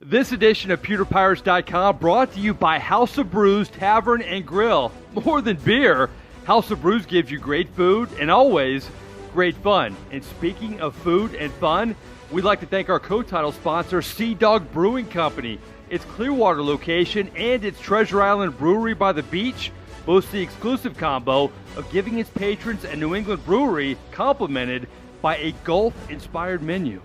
This edition of PewterPirates.com brought to you by House of Brews Tavern and Grill. More than beer, House of Brews gives you great food and always great fun. And speaking of food and fun, we'd like to thank our co-title sponsor, Sea Dog Brewing Company. Its Clearwater location and its Treasure Island Brewery by the beach boast the exclusive combo of giving its patrons a New England brewery complemented by a Gulf-inspired menu.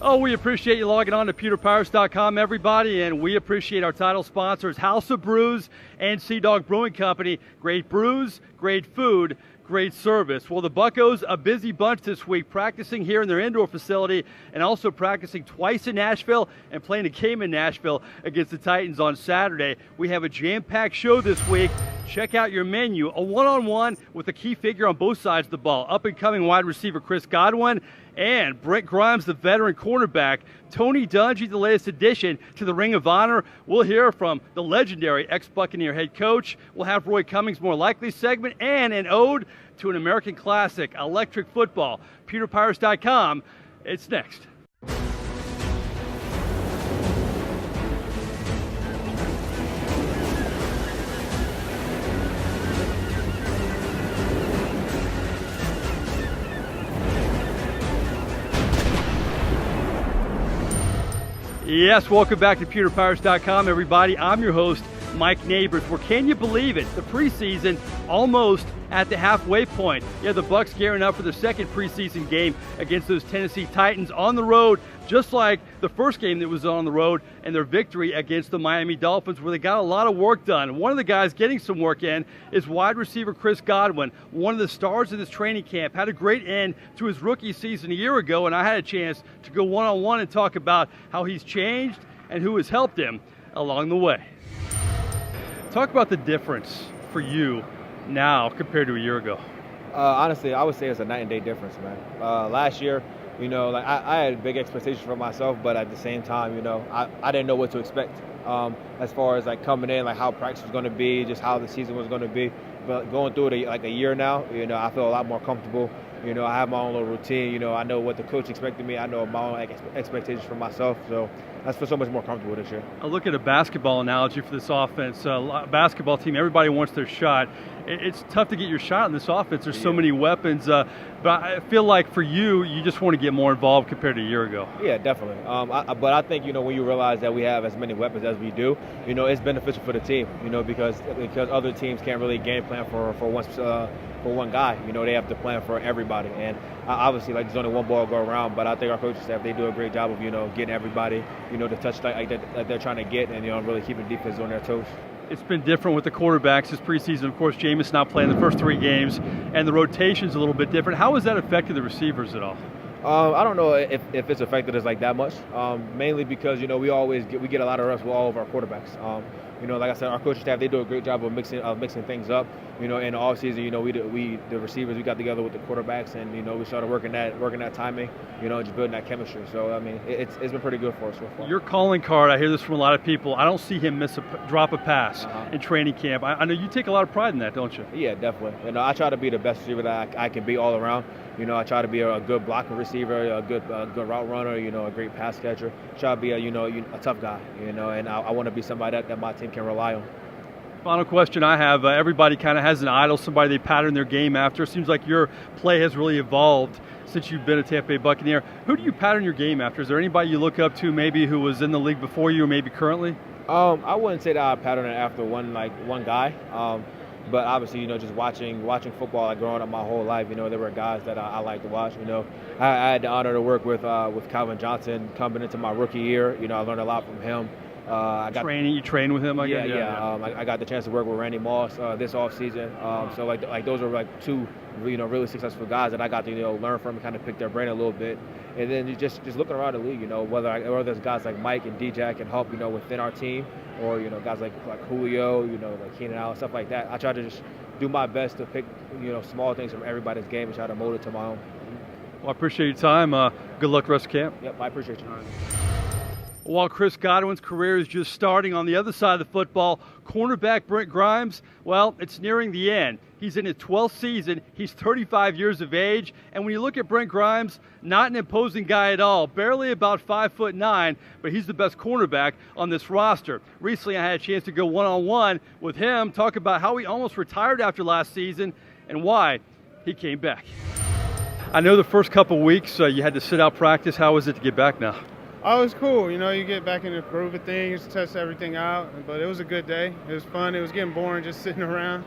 Oh, we appreciate you logging on to PewterPirates.com, everybody, and we appreciate our title sponsors, House of Brews and Sea Dog Brewing Company. Great brews, great food, great service. Well, the Buccos, a busy bunch this week, practicing here in their indoor facility and also practicing twice in Nashville and playing a game in Nashville against the Titans on Saturday. We have a jam-packed show this week. Check out your menu, a one-on-one with a key figure on both sides of the ball, up-and-coming wide receiver Chris Godwin, and Brent Grimes, the veteran cornerback. Tony Dungy, the latest addition to the Ring of Honor. We'll hear from the legendary ex-Buccaneer head coach. We'll have Roy Cummings' More Likely segment and an ode to an American classic, electric football. PewterPirates.com, it's next. Yes, welcome back to PewterPirates.com, everybody. I'm your host, Mike Nabors. Well, can you believe it? The preseason almost at the halfway point. Yeah, the Bucs gearing up for their second preseason game against those Tennessee Titans on the road, just like the first game that was on the road and their victory against the Miami Dolphins, where they got a lot of work done. One of the guys getting some work in is wide receiver Chris Godwin, one of the stars of this training camp. Had a great end to his rookie season a year ago, and I had a chance to go one-on-one and talk about how he's changed and who has helped him along the way. Talk about the difference for you now compared to a year ago. Honestly, I would say it's a night and day difference, man. Last year, like I had big expectations for myself, but at the same time, I didn't know what to expect as far as like coming in, like how practice was going to be, just how the season was going to be. But going through it like a year now, I feel a lot more comfortable. I have my own little routine. I know what the coach expected me. I know my own expectations for myself. So I feel so much more comfortable this year. I look at a basketball analogy for this offense. Basketball team, everybody wants their shot. It's tough to get your shot in this offense. There's so many weapons. But I feel like for you, you just want to get more involved compared to a year ago. Yeah, definitely. But I think, when you realize that we have as many weapons as we do, it's beneficial for the team, because other teams can't really game plan for one guy. They have to plan for everybody. And obviously, like, there's only one ball to go around, but I think our coaching staff, they do a great job of, getting everybody, the touch like that they're trying to get and, really keeping defense on their toes. It's been different with the quarterbacks this preseason. Of course, Jameis not playing the first 3 games, and the rotation's a little bit different. How has that affected the receivers at all? I don't know if it's affected us like that much. Mainly because we get a lot of reps with all of our quarterbacks. Like I said, our coaching staff, they do a great job of mixing things up. In the offseason, the receivers, we got together with the quarterbacks, and we started working that timing, just building that chemistry. So I mean, it's been pretty good for us so far. Your calling card, I hear this from a lot of people. I don't see him drop a pass in training camp. I know you take a lot of pride in that, don't you? Yeah, definitely. I try to be the best receiver that I can be all around. I try to be a good blocking receiver, a good route runner, a great pass catcher. Try to be a tough guy, and I want to be somebody that my team can rely on. Final question I have, everybody kind of has an idol, somebody they pattern their game after. It seems like your play has really evolved since you've been a Tampa Bay Buccaneer. Who do you pattern your game after? Is there anybody you look up to maybe who was in the league before you or maybe currently? I wouldn't say that I pattern it after one guy. But obviously, just watching football, like growing up my whole life, there were guys that I like to watch. I had the honor to work with Calvin Johnson coming into my rookie year. I learned a lot from him. You train with him? I got the chance to work with Randy Moss this offseason. So like those are like 2 really successful guys that I got to learn from and kind of pick their brain a little bit. And then you just looking around the league, whether there's guys like Mike and DJ can help within our team, or guys like Julio, like Keenan Allen, stuff like that. I try to just do my best to pick small things from everybody's game and try to mold it to my own. Well, I appreciate your time. Good luck the rest of camp. Yep, I appreciate you. While Chris Godwin's career is just starting, on the other side of the football, cornerback Brent Grimes, well, it's nearing the end. He's in his 12th season. He's 35 years of age. And when you look at Brent Grimes, not an imposing guy at all, barely about 5'9", but he's the best cornerback on this roster. Recently, I had a chance to go one-on-one with him, talk about how he almost retired after last season and why he came back. I know the first couple weeks you had to sit out practice. How was it to get back now? Oh, it was cool. You know, you get back in the groove of things, test everything out. But it was a good day. It was fun. It was getting boring just sitting around.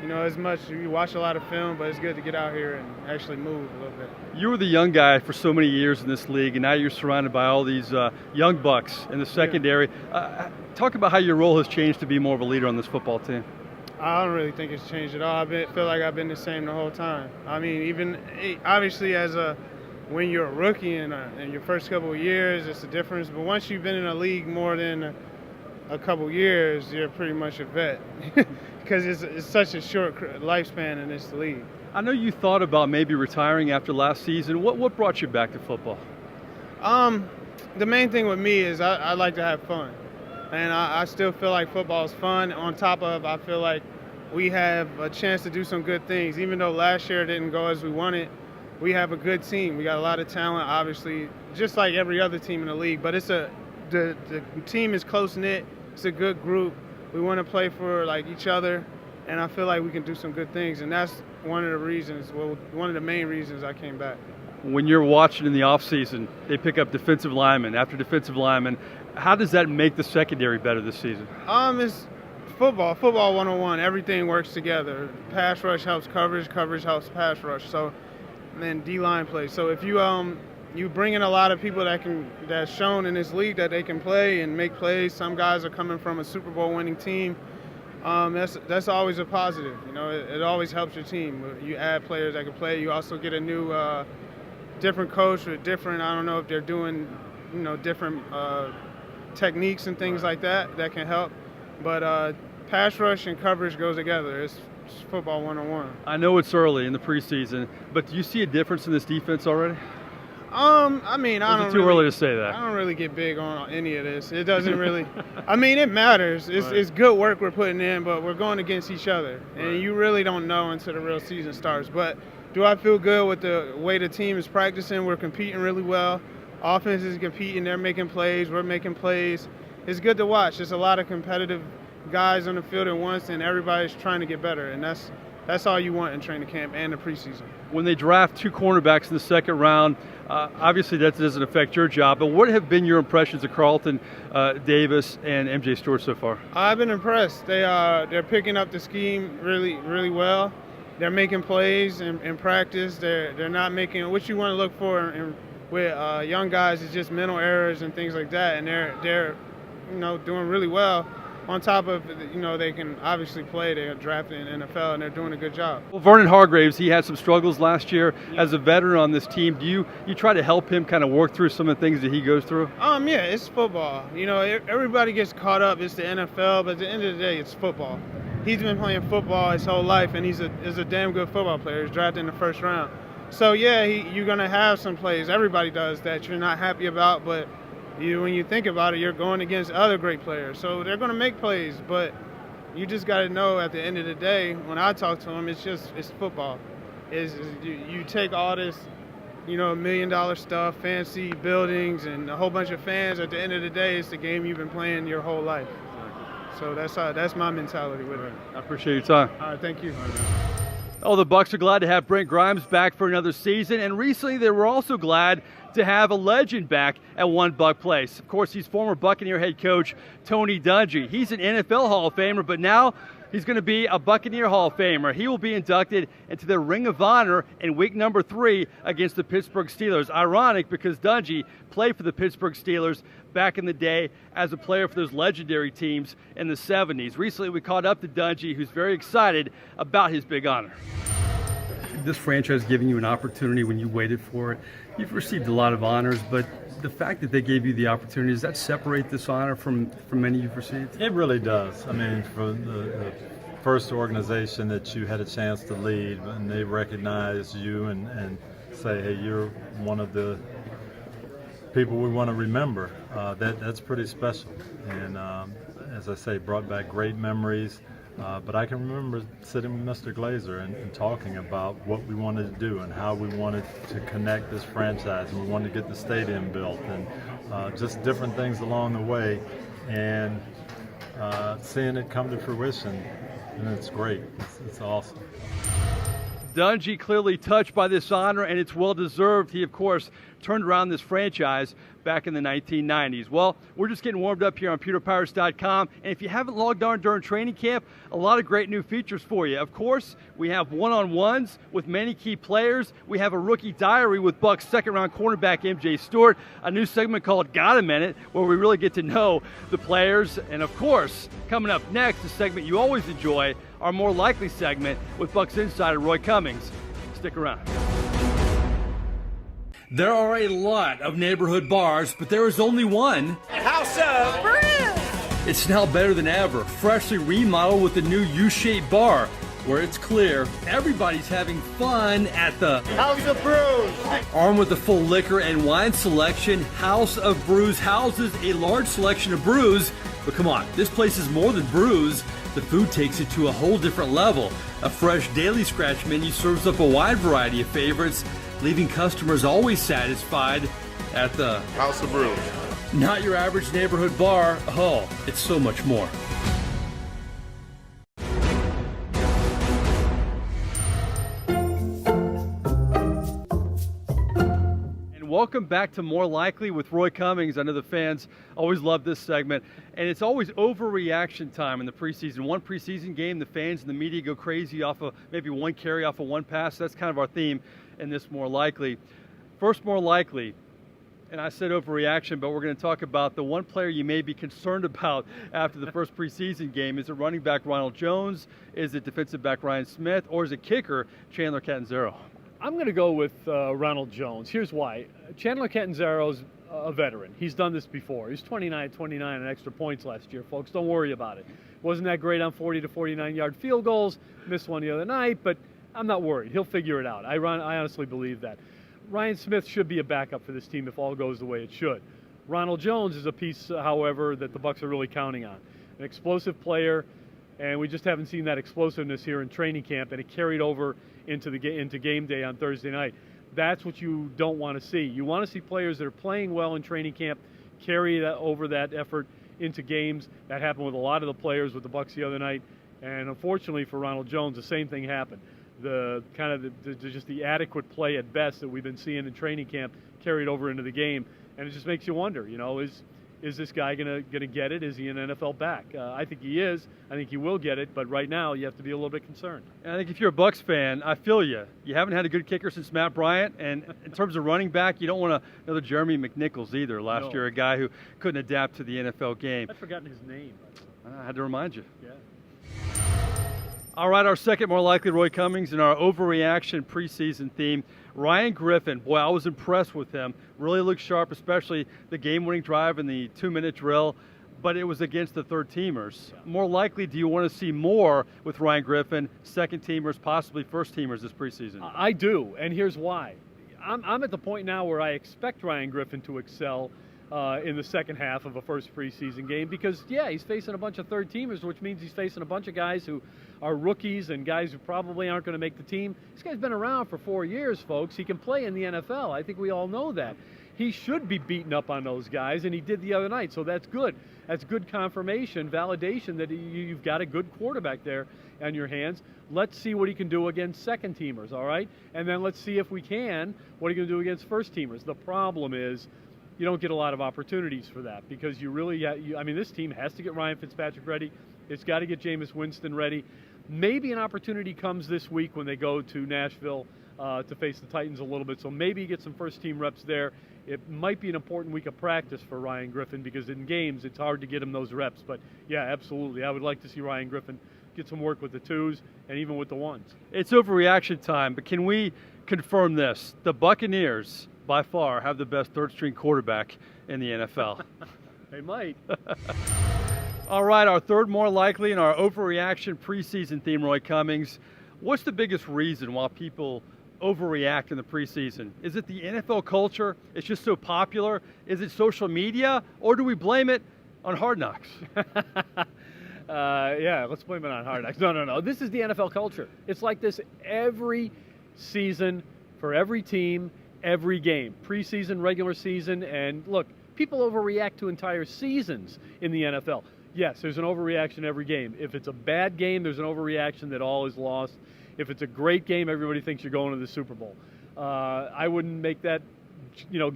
You know, as much you watch a lot of film, but it's good to get out here and actually move a little bit. You were the young guy for so many years in this league, and now you're surrounded by all these young bucks in the secondary. Yeah. Talk about how your role has changed to be more of a leader on this football team. I don't really think it's changed at all. I feel like I've been the same the whole time. I mean, even obviously when you're a rookie in your first couple of years, it's a difference. But once you've been in a league more than a couple years, you're pretty much a vet because it's such a short lifespan in this league. I know you thought about maybe retiring after last season. What brought you back to football? The main thing with me is I like to have fun. And I still feel like football is fun. On top of, I feel like we have a chance to do some good things. Even though last year didn't go as we wanted, we have a good team. We got a lot of talent, obviously, just like every other team in the league. But the team is close-knit. It's a good group. We want to play for like each other, and I feel like we can do some good things. And that's one of the main reasons I came back. When you're watching in the offseason, they pick up defensive lineman after defensive lineman. How does that make the secondary better this season? It's football 101. Everything works together. Pass rush helps coverage helps pass rush. So, and then D-line plays. So if you bring in a lot of people that's shown in this league that they can play and make plays. Some guys are coming from a Super Bowl winning team. That's always a positive. You know, it always helps your team. You add players that can play. You also get a new different coach with different. I don't know if they're doing different techniques and things like that can help. But pass rush and coverage goes together. It's football 101. I know it's early in the preseason, but do you see a difference in this defense already? I mean, Is it too early to say that? I don't really get big on any of this. It doesn't really. I mean, it matters. It's good work we're putting in, but we're going against each other, and you really don't know until the real season starts. But do I feel good with the way the team is practicing? We're competing really well. Offense is competing. They're making plays. We're making plays. It's good to watch. There's a lot of competitive guys on the field at once, and everybody's trying to get better, and that's all you want in training camp and the preseason. When they draft two cornerbacks in the second round, obviously that doesn't affect your job, but what have been your impressions of Carlton Davis and MJ Stewart so far? I've been impressed. They're picking up the scheme really, really well. They're making plays in practice. They're not making what you want to look for with young guys is just mental errors and things like that, and they're doing really well. On top of, they can obviously play. They're drafted in the NFL, and they're doing a good job. Well, Vernon Hargraves, he had some struggles last year. Yeah. As a veteran on this team, do you try to help him kind of work through some of the things that he goes through? Yeah, it's football. Everybody gets caught up. It's the NFL, but at the end of the day, it's football. He's been playing football his whole life, and he's a damn good football player. He's drafted in the first round. So, yeah, you're going to have some plays. Everybody does that you're not happy about, but when you think about it, you're going against other great players. So they're going to make plays, but you just got to know at the end of the day, when I talk to them, it's football. You take all this, $1 million stuff, fancy buildings, and a whole bunch of fans. At the end of the day, it's the game you've been playing your whole life. So that's my mentality with it. I appreciate your time. All right, thank you. Oh, the Bucs are glad to have Brent Grimes back for another season, and recently they were also glad to have a legend back at One Buc Place. Of course, he's former Buccaneer head coach Tony Dungy. He's an NFL Hall of Famer, but now he's going to be a Buccaneer Hall of Famer. He will be inducted into the Ring of Honor in week number 3 against the Pittsburgh Steelers. Ironic because Dungy played for the Pittsburgh Steelers back in the day as a player for those legendary teams in the 70s. Recently, we caught up to Dungy, who's very excited about his big honor. This franchise giving you an opportunity when you waited for it. You've received a lot of honors, but the fact that they gave you the opportunity, does that separate this honor from many you've received? It really does. I mean, for the first organization that you had a chance to lead, and they recognize you and say, hey, you're one of the people we want to remember. That's pretty special. And as I say, brought back great memories. But I can remember sitting with Mr. Glazer and talking about what we wanted to do and how we wanted to connect this franchise, and we wanted to get the stadium built, and just different things along the way, and seeing it come to fruition, and it's great. It's awesome. Dungy clearly touched by this honor, and it's well-deserved. He, of course, turned around this franchise back in the 1990s. Well, we're just getting warmed up here on pewterpirates.com, and if you haven't logged on during training camp, a lot of great new features for you. Of course, we have one-on-ones with many key players. We have a rookie diary with Bucs second-round cornerback MJ Stewart, a new segment called Got a Minute, where we really get to know the players. And of course, coming up next, a segment you always enjoy, our More Likely segment with Bucs insider Roy Cummings. Stick around. There are a lot of neighborhood bars, but there is only one. House of Brent! It's now better than ever, freshly remodeled with a new U-shaped bar, where it's clear everybody's having fun at the House of Brews! Armed with a full liquor and wine selection, House of Brews houses a large selection of brews. But come on, this place is more than brews. The food takes it to a whole different level. A fresh daily scratch menu serves up a wide variety of favorites, leaving customers always satisfied at the House of Brews. Not your average neighborhood bar. Oh, it's so much more. Welcome back to More Likely with Roy Cummings. I know the fans always love this segment, and it's always overreaction time in the preseason. One preseason game, the fans and the media go crazy off of maybe one carry off of one pass. That's kind of our theme in this More Likely. First, More Likely, and I said overreaction, but we're going to talk about the one player you may be concerned about after the first preseason game. Is it running back Ronald Jones? Is it defensive back Ryan Smith? Or is it kicker Chandler Catanzaro? I'm going to go with Ronald Jones. Here's why. Chandler Catanzaro's a veteran. He's done this before. He's 29 on extra points last year, folks. Don't worry about it. Wasn't that great on 40 to 49-yard field goals. Missed one the other night, but I'm not worried. He'll figure it out. I honestly believe that. Ryan Smith should be a backup for this team if all goes the way it should. Ronald Jones is a piece, however, that the Bucs are really counting on. An explosive player, and we just haven't seen that explosiveness here in training camp, and it carried over into game day on Thursday night. That's what you don't want to see. You want to see players that are playing well in training camp carry over that effort into games. That happened with a lot of the players with the Bucs the other night, and unfortunately for Ronald Jones, the same thing happened. Just the adequate play at best that we've been seeing in training camp carried over into the game, and it just makes you wonder. Is this guy gonna get it? Is he an NFL back? I think he is. I think he will get it. But right now, you have to be a little bit concerned. And I think if you're a Bucs fan, I feel you. You haven't had a good kicker since Matt Bryant, and in terms of running back, you don't want another Jeremy McNichols either. Last year, a guy who couldn't adapt to the NFL game. I'd forgotten his name. I had to remind you. Yeah. All right, our second More Likely, Roy Cummings, and our overreaction preseason theme, Ryan Griffin. Boy, I was impressed with him. Really looked sharp, especially the game-winning drive and the 2-minute drill, but it was against the third-teamers. Yeah. More likely, do you want to see more with Ryan Griffin, second-teamers, possibly first-teamers this preseason? I do, and here's why. I'm at the point now where I expect Ryan Griffin to excel in the second half of a first preseason game because, yeah, he's facing a bunch of third-teamers, which means he's facing a bunch of guys who are rookies and guys who probably aren't going to make the team. This guy's been around for 4 years, folks. He can play in the NFL. I think we all know that. He should be beating up on those guys, and he did the other night, so that's good. That's good confirmation, validation that you've got a good quarterback there on your hands. Let's see what he can do against second-teamers, all right? And then let's see if we can, what he can do against first-teamers. The problem is you don't get a lot of opportunities for that because you really, this team has to get Ryan Fitzpatrick ready. It's got to get Jameis Winston ready. Maybe an opportunity comes this week when they go to Nashville to face the Titans a little bit. So maybe you get some first-team reps there. It might be an important week of practice for Ryan Griffin because in games it's hard to get him those reps. But, yeah, absolutely. I would like to see Ryan Griffin get some work with the twos and even with the ones. It's overreaction time, but can we confirm this? The Buccaneers, by far, have the best third-string quarterback in the NFL. They might. All right, our third More Likely in our overreaction preseason theme, Roy Cummings. What's the biggest reason why people overreact in the preseason? Is it the NFL culture? It's just so popular? Is it social media? Or do we blame it on Hard Knocks? Yeah, let's blame it on Hard Knocks. No. This is the NFL culture. It's like this every season for every team, every game. Preseason, regular season, and look, people overreact to entire seasons in the NFL. Yes, there's an overreaction every game. If it's a bad game, there's an overreaction that all is lost. If it's a great game, everybody thinks you're going to the Super Bowl. I wouldn't make that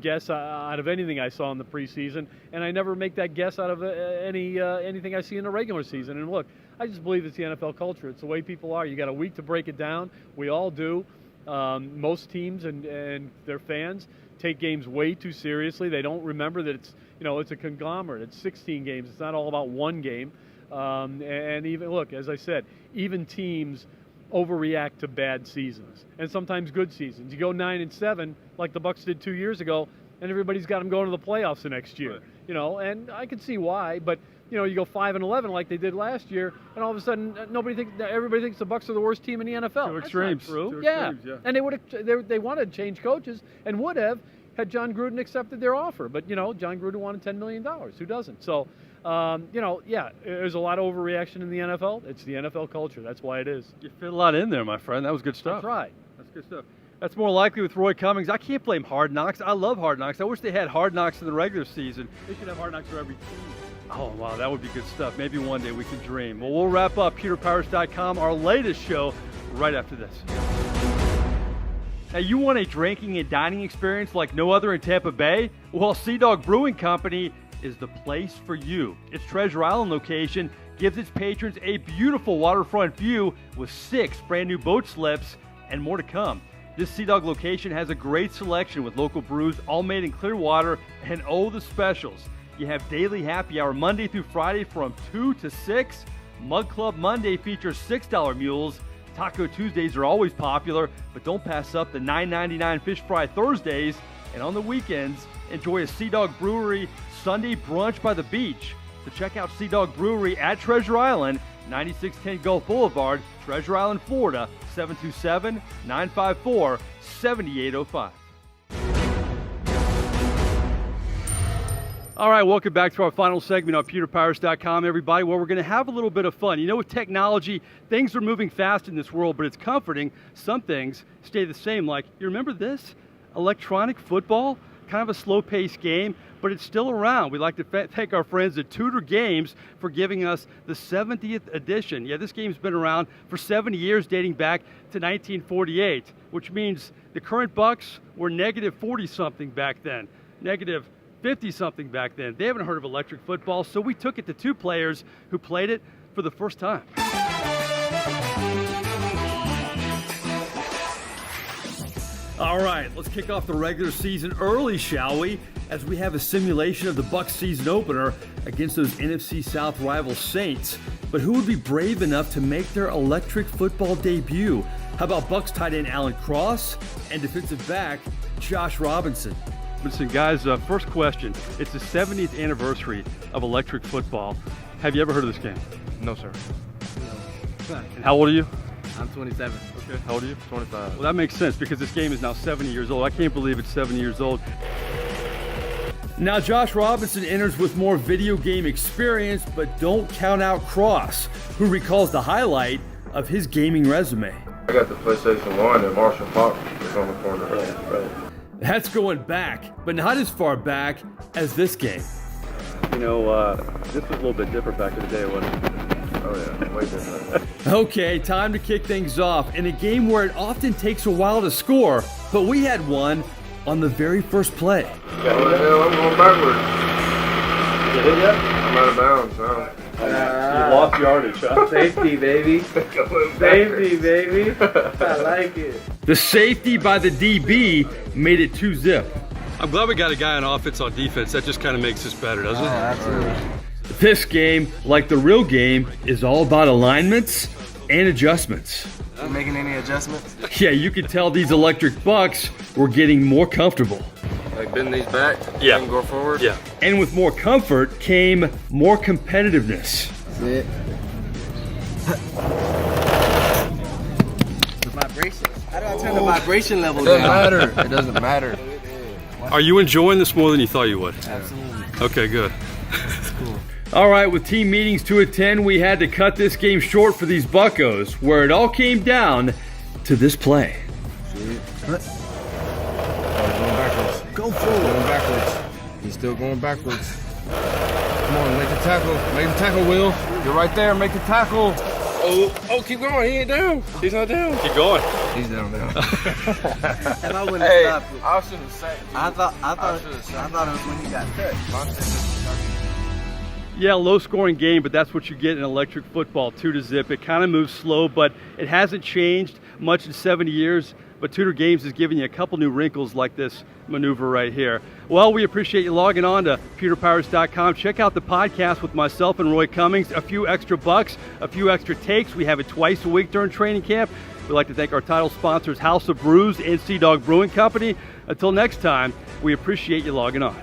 guess out of anything I saw in the preseason, and I never make that guess out of anything I see in the regular season. And look, I just believe it's the NFL culture. It's the way people are. You got a week to break it down. We all do. Most teams and their fans take games way too seriously. They don't remember that it's a conglomerate. It's 16 games. It's not all about one game. And even look, as I said, even teams overreact to bad seasons and sometimes good seasons. You go 9-7 like the Bucs did 2 years ago, and everybody's got them going to the playoffs the next year. Right. And I can see why, but you go 5-11 like they did last year, and all of a sudden everybody thinks the Bucs are the worst team in the NFL. Two That's extremes. not true. Two Yeah. extremes, yeah. And they wanted to change coaches and would have had John Gruden accepted their offer, but John Gruden wanted $10 million. Who doesn't? So there's a lot of overreaction in the NFL. It's the NFL culture. That's why it is. You fit a lot in there, my friend. That was good stuff. That's right. That's good stuff. That's more likely with Roy Cummings. I can't blame Hard Knocks. I love Hard Knocks. I wish they had Hard Knocks in the regular season. They should have Hard Knocks for every team. Oh, wow, that would be good stuff. Maybe one day we can dream. Well, we'll wrap up PewterPirates.com, our latest show, right after this. Now, you want a drinking and dining experience like no other in Tampa Bay? Well, Sea Dog Brewing Company is the place for you. Its Treasure Island location gives its patrons a beautiful waterfront view with 6 brand new boat slips and more to come. This Sea Dog location has a great selection with local brews, all made in clear water, and the specials. You have daily happy hour Monday through Friday from 2 to 6. Mug Club Monday features $6 mules. Taco Tuesdays are always popular, but don't pass up the $9.99 fish fry Thursdays. And on the weekends, enjoy a Sea Dog Brewery Sunday brunch by the beach. So check out Sea Dog Brewery at Treasure Island, 9610 Gulf Boulevard, Treasure Island, Florida, 727-954-7805. All right, welcome back to our final segment on PewterPirates.com, everybody, where we're going to have a little bit of fun. With technology, things are moving fast in this world, but it's comforting. Some things stay the same, like, you remember this? Electronic football? Kind of a slow-paced game, but it's still around. We'd like to thank our friends at Tudor Games for giving us the 70th edition. Yeah, this game's been around for 70 years, dating back to 1948, which means the current Bucs were negative 40-something back then, negative 50-something back then. They haven't heard of electric football, so we took it to 2 players who played it for the first time. All right, let's kick off the regular season early, shall we? As we have a simulation of the Bucs season opener against those NFC South rival Saints. But who would be brave enough to make their electric football debut? How about Bucs tight end Alan Cross and defensive back Josh Robinson? Listen, guys, first question. It's the 70th anniversary of electric football. Have you ever heard of this game? No, sir. And how old are you? I'm 27. Okay. How old are you? 25. Well, that makes sense because this game is now 70 years old. I can't believe it's 70 years old. Now, Josh Robinson enters with more video game experience, but don't count out Cross, who recalls the highlight of his gaming resume. I got the PlayStation 1 and Marshall Park is on the corner. Right. That's going back, but not as far back as this game. This was a little bit different back in the day, wasn't it? Oh yeah, way different. Okay, time to kick things off in a game where it often takes a while to score, but we had one on the very first play. Oh hell, I'm going backwards. You hit yet? I'm out of bounds now. You lost yardage, huh? Safety, baby. Safety, baby. I like it. The safety by the DB made it 2-zip. I'm glad we got a guy on offense on defense. That just kind of makes us better, doesn't it? Absolutely. This game, like the real game, is all about alignments and adjustments. You making any adjustments? Yeah, you could tell these electric Bucs were getting more comfortable. Like bend these back. Yeah. And go forward. Yeah. And with more comfort came more competitiveness. That's it. With my braces. How do I turn the vibration level It doesn't down? matter. It doesn't matter. Are you enjoying this more than you thought you would? Absolutely. Okay, good. It's cool. All right, with team meetings to attend, we had to cut this game short for these Buccos, where it all came down to this play. Going backwards. Go forward. Going backwards. He's still going backwards. Come on, make the tackle. Make the tackle, Will. You're right there. Make the tackle. Oh, keep going. He ain't down. He's not down. Keep going. He's down now. If I wouldn't have stopped it. I should have said. I thought it was when he got touched. Yeah, low-scoring game, but that's what you get in electric football, 2-0. It kind of moves slow, but it hasn't changed much in 70 years. But Tudor Games is giving you a couple new wrinkles like this maneuver right here. Well, we appreciate you logging on to pewterpirates.com. Check out the podcast with myself and Roy Cummings. A few extra bucks, a few extra takes. We have it twice a week during training camp. We'd like to thank our title sponsors, House of Brews and Sea Dog Brewing Company. Until next time, we appreciate you logging on.